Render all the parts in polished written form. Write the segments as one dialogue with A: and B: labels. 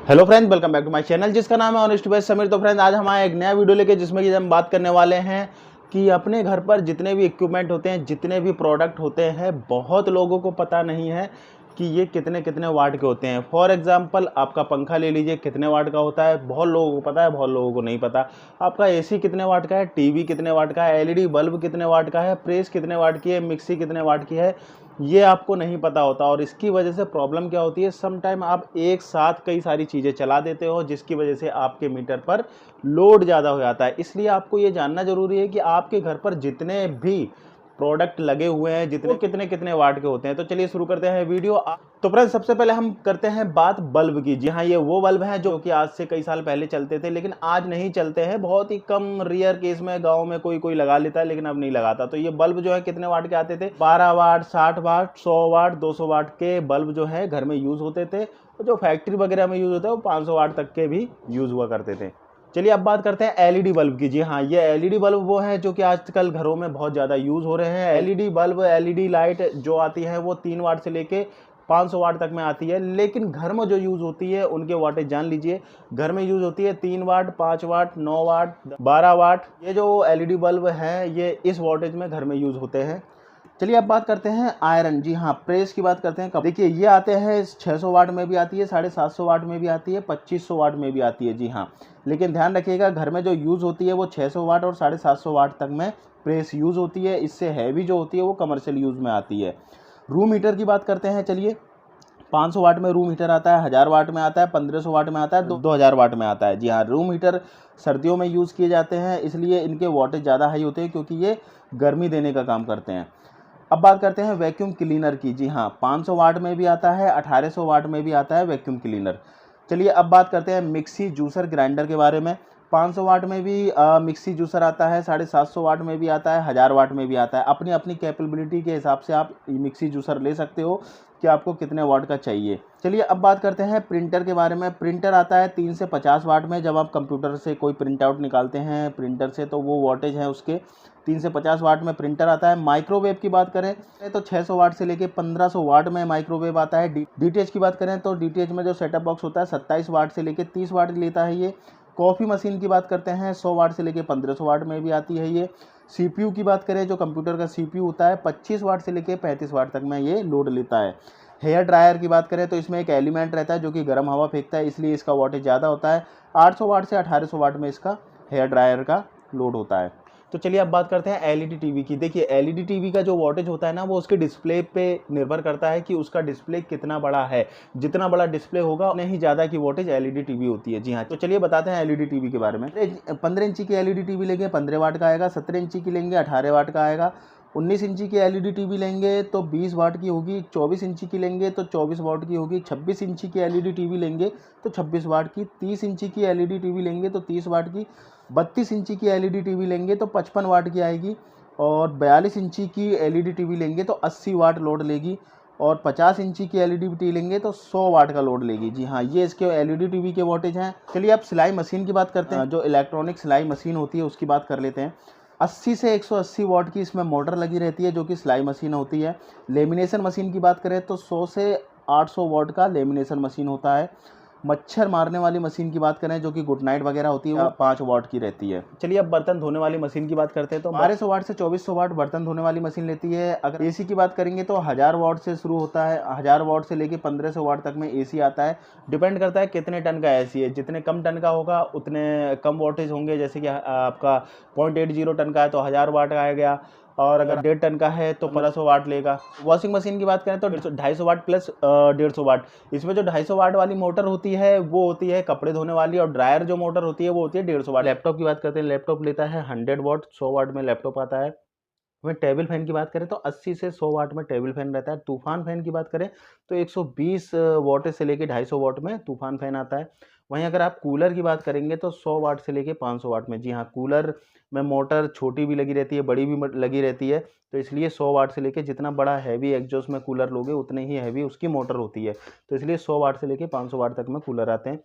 A: Hello friends, welcome back to my channel जिसका नाम है ऑनेस्ट बेस्ट समीर। तो फ्रेंड्स, आज हम आए एक नया वीडियो लेके जिसमें कि हम बात करने वाले हैं कि अपने घर पर जितने भी इक्विपमेंट होते हैं, जितने भी प्रोडक्ट होते हैं, बहुत लोगों को पता नहीं है कि ये कितने कितने वाट के होते हैं। फॉर एग्जांपल, आपका पंखा ले लीजिए, कितने वाट का होता है, बहुत लोगों को पता है, बहुत लोगों को नहीं पता। आपका एसी कितने वाट का है, टीवी कितने वाट का है, एलईडी बल्ब कितने वाट का है, प्रेस कितने वाट की है, मिक्सी कितने वाट की है, ये आपको नहीं पता होता। और इसकी वजह से प्रॉब्लम क्या होती है, सम टाइम आप एक साथ कई सारी चीज़ें चला देते हो, जिसकी वजह से आपके मीटर पर लोड ज़्यादा हो जाता है। इसलिए आपको ये जानना ज़रूरी है कि आपके घर पर जितने भी प्रोडक्ट लगे हुए हैं, जितने कितने कितने वाट के होते हैं। तो चलिए शुरू करते हैं वीडियो। तो फ्रेंड्स, सबसे पहले हम करते हैं बात बल्ब की। जी हाँ, ये वो बल्ब हैं जो कि आज से कई साल पहले चलते थे, लेकिन आज नहीं चलते हैं। बहुत ही कम रेयर केस में गांव में कोई कोई लगा लेता है, लेकिन अब नहीं लगाता। तो ये बल्ब जो है कितने वाट के आते थे, 12 वाट, 60 वाट, 100 वाट, 200 वाट के बल्ब जो है घर में यूज होते थे। और जो फैक्ट्री वगैरह में यूज होता है वो 500 वाट तक के भी यूज हुआ करते थे। चलिए अब बात करते हैं एलईडी बल्ब की। जी हाँ, ये एलईडी बल्ब वो है जो कि आजकल घरों में बहुत ज़्यादा यूज़ हो रहे हैं। एलईडी बल्ब, एलईडी लाइट जो आती है वो 3 वाट से लेके 500 वाट तक में आती है। लेकिन घर में जो यूज़ होती है उनके वाटेज जान लीजिए। घर में यूज़ होती है 3 वाट, 5 वाट, 9 वाट, 12 वाट। ये जो एलईडी बल्ब है ये इस वाटेज में घर में यूज़ होते हैं। चलिए अब बात करते हैं आयरन। जी हाँ, प्रेस की बात करते हैं। कब देखिए, ये आते हैं 600 वाट में भी आती है, 750 वाट में भी आती है, 2500 वाट में भी आती है। जी हाँ, लेकिन ध्यान रखिएगा, घर में जो यूज़ होती है वो 600 वाट और 750 वाट तक में प्रेस यूज़ होती है। इससे हैवी जो होती है वो कमर्शियल यूज़ में आती है। रूम हीटर की बात करते हैं। चलिए, 500 वाट में रूम हीटर आता है, 1000 वाट में आता है, 1500 वाट में आता है, 2000 वाट में आता है। जी हाँ, रूम हीटर सर्दियों में यूज़ किए जाते हैं, इसलिए इनके वाटेज ज़्यादा हाई होते हैं क्योंकि ये गर्मी देने का काम करते हैं। अब बात करते हैं वैक्यूम क्लीनर की। जी हाँ, 500 वाट में भी आता है, 1800 वाट में भी आता है वैक्यूम क्लीनर। चलिए अब बात करते हैं मिक्सी, जूसर, ग्राइंडर के बारे में। 500 वाट में भी मिक्सी जूसर आता है, 750 वाट में भी आता है, 1000 वाट में भी आता है। अपनी अपनी कैपेबिलिटी के हिसाब से आप मिक्सी जूसर ले सकते हो कि आपको कितने वाट का चाहिए। चलिए अब बात करते हैं प्रिंटर के बारे में। प्रिंटर आता है 3 से 50 वाट में। जब आप कंप्यूटर से कोई प्रिंट आउट निकालते हैं प्रिंटर से, तो वो वाटेज है उसके 3 से 50 वाट में प्रिंटर आता है। माइक्रोवेव की बात करें तो 600 वाट से लेके 1500 वाट में माइक्रोवेव आता है। डीटीएच की बात करें तो डीटीएच में जो सेटअप बॉक्स होता है 27 वाट से लेके 30 वाट लेता है ये। कॉफ़ी मशीन की बात करते हैं, 100 वाट से लेके 1500 वाट में भी आती है ये। सीपीयू की बात करें, जो कंप्यूटर का सीपीयू होता है, 25 वाट से लेके 35 वाट तक में ये लोड लेता है। हेयर ड्रायर की बात करें तो इसमें एक एलिमेंट रहता है जो कि गर्म हवा फेंकता है, इसलिए इसका वाटेज ज़्यादा होता है। 800 वाट से 1800 वाट में इसका हेयर ड्रायर का लोड होता है। तो चलिए अब बात करते हैं एलईडी टीवी की। देखिए, एलईडी टीवी का जो वोल्टेज होता है ना, वो उसके डिस्प्ले पे निर्भर करता है कि उसका डिस्प्ले कितना बड़ा है। जितना बड़ा डिस्प्ले होगा उतने ही ज़्यादा की वोल्टेज एलईडी टीवी होती है। जी हाँ, तो चलिए बताते हैं एलईडी टीवी के बारे में। 15 इंची की एलईडी टीवी लेंगे 15 वाट का आएगा, 17 इंची की लेंगे 18 वाट का आएगा, 19 इंची की एलईडी टीवी लेंगे तो 20 वाट की होगी, 24 इंची की लेंगे तो 24 वाट की होगी, 26 इंची की एलईडी टीवी लेंगे तो 26 वाट की, 30 इंची की एलईडी टीवी लेंगे तो 30 वाट की, 32 इंची की एलईडी टीवी लेंगे तो 55 वाट की आएगी, और 42 इंची की एलईडी टीवी लेंगे तो 80 वाट लोड लेगी, और 50 इंची की एलईडी टीवी लेंगे तो 100 वाट का लोड लेगी। जी हाँ, ये इसके एलईडी टीवी के वोल्टेज हैं। चलिए अब सिलाई मशीन की बात करते हैं। जो इलेक्ट्रॉनिक सिलाई मशीन होती है उसकी बात कर लेते हैं। 80 से 180 वाट की इसमें मोटर लगी रहती है जो कि सिलाई मशीन होती है। लेमिनेशन मशीन की बात करें तो 100 से 800 वाट का लेमिनेशन मशीन होता है। मच्छर मारने वाली मशीन की बात करें जो कि गुड नाइट वगैरह होती है, वो 5 वाट की रहती है। चलिए अब बर्तन धोने वाली मशीन की बात करते हैं। तो 1200 वाट से 2400 वाट बर्तन धोने वाली मशीन लेती है। अगर एसी की बात करेंगे तो 1000 वाट से शुरू होता है, 1000 वाट से लेके 1500 वाट तक में एसी आता है। डिपेंड करता है कितने टन का एसी है। जितने कम टन का होगा उतने कम वोल्टेज होंगे। जैसे कि आपका 0.80 टन का है तो 1000 वाट का आ गया, और अगर 1.5 टन का है तो 1500 वाट लेगा। वॉशिंग मशीन की बात करें तो 250 वाट प्लस 150 वाट। इसमें जो 250 वाट वाली मोटर होती है वो होती है कपड़े धोने वाली, और ड्रायर जो मोटर होती है वो होती है 150 वाट। लैपटॉप की बात करते हैं, लैपटॉप लेता है 100 वाट, 100 वाट में लैपटॉप आता है। वहीं टेबल फैन की बात करें तो 80 से 100 वाट में टेबल फैन रहता है। तूफान फैन की बात करें तो 120 वाट से लेके 250 वाट में तूफान फैन आता है। वहीं अगर आप कूलर की बात करेंगे तो 100 वाट से लेके 500 वाट में। जी हाँ, कूलर में मोटर छोटी भी लगी रहती है, बड़ी भी लगी रहती है, तो इसलिए 100 वाट से लेके जितना बड़ा हैवी एग्जॉस्ट में कूलर लोगे उतने ही हैवी उसकी मोटर होती है, तो इसलिए 100 वाट से लेके 500 वाट तक में कूलर आते हैं।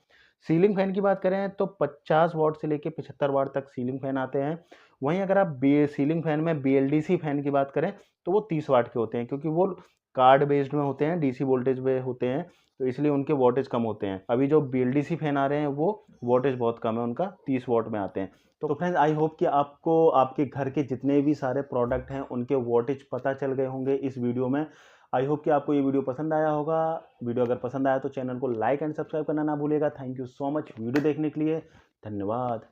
A: सीलिंग फैन की बात करें तो 50 वाट से लेके 75 वाट तक सीलिंग फैन आते हैं। वहीं अगर आप सीलिंग फैन में बीएलडीसी फैन की बात करें तो वो 30 वाट के होते हैं, क्योंकि वो कार्ड बेस्ड में होते हैं, डीसी वोल्टेज पे होते हैं, तो इसलिए उनके वोल्टेज कम होते हैं। अभी जो बीएलडीसी फैन आ रहे हैं वो वोल्टेज बहुत कम है उनका, 30 वॉट में आते हैं। तो फ्रेंड्स आई होप कि आपको आपके घर के जितने भी सारे प्रोडक्ट हैं उनके वोल्टेज पता चल गए होंगे इस वीडियो में। आई होप कि आपको ये वीडियो पसंद आया होगा। वीडियो अगर पसंद आया तो चैनल को लाइक एंड सब्सक्राइब करना ना भूलिएगा। Thank you so much video देखने के लिए। धन्यवाद।